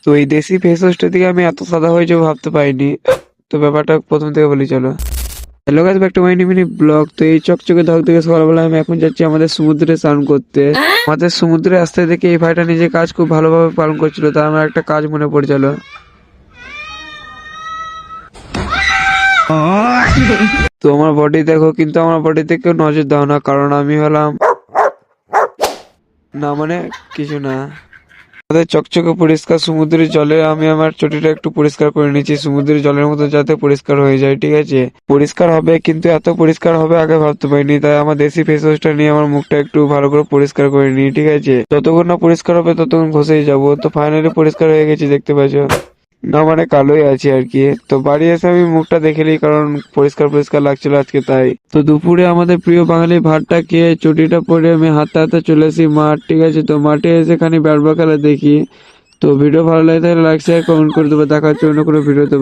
তো এই দেশি ফেস ওয়াশটা থেকে আমি এত সাদা হয়ে যাবো ভাবতে পারিনি। তো ব্যাপারটা প্রথম থেকে বলি চলো। Hello guys, back to my new mini blog. তো এই চকচকে ধকধকে সকালবেলা আমি এখন যাচ্ছি আমাদের সমুদ্রে স্নান করতে। আমাদের সমুদ্রে আসতে দেখে এই ভাইটা নিজের কাজ খুব ভালোভাবে পালন করছিল, তার আমার একটা কাজ মনে পড়ছিল। তো আমার বডি দেখো, কিন্তু আমার বডিতে কেউ নজর দাও না, কারণ আমি হলাম না মানে কিছু না। আমাদের চকচকে পরিষ্কার সমুদ্রের জলে আমি আমার চটিটা একটু পরিষ্কার করে নিচ্ছি, সমুদ্রের জলের মতো যাতে পরিষ্কার হয়ে যায়। ঠিক আছে, পরিষ্কার হবে, কিন্তু এত পরিষ্কার হবে আগে ভাবতে পারিনি, তাই আমার দেশি ফেস ওয়াশটা নিয়ে আমার মুখটা একটু ভালো করে পরিষ্কার করে নিই। ঠিক আছে, যতক্ষণ না পরিষ্কার হবে ততক্ষণ ঘষেই যাবো। তো ফাইনালি পরিষ্কার হয়ে গেছি, দেখতে পাচ্ছ না, মানে কালোই আছি আর কি। তো বাড়ি এসে আমি মুখটা দেখে নিই, কারণ পরিষ্কার পরিষ্কার লাগছিল আজকে তাই। তো দুপুরে আমাদের প্রিয় বাঙালি ভাতটা খেয়ে চটিটা পরে আমি হাঁটতে হাঁটতে চলে আসি মাঠ। ঠিক আছে, তো মাঠে এসে খানি ব্যাট বল খেলা দেখি। তো ভিডিও ভালো লাগে তাহলে লাইক শেয়ার কমেন্ট করে দেবো। দেখা হচ্ছে অন্য কোনো ভিডিওতে।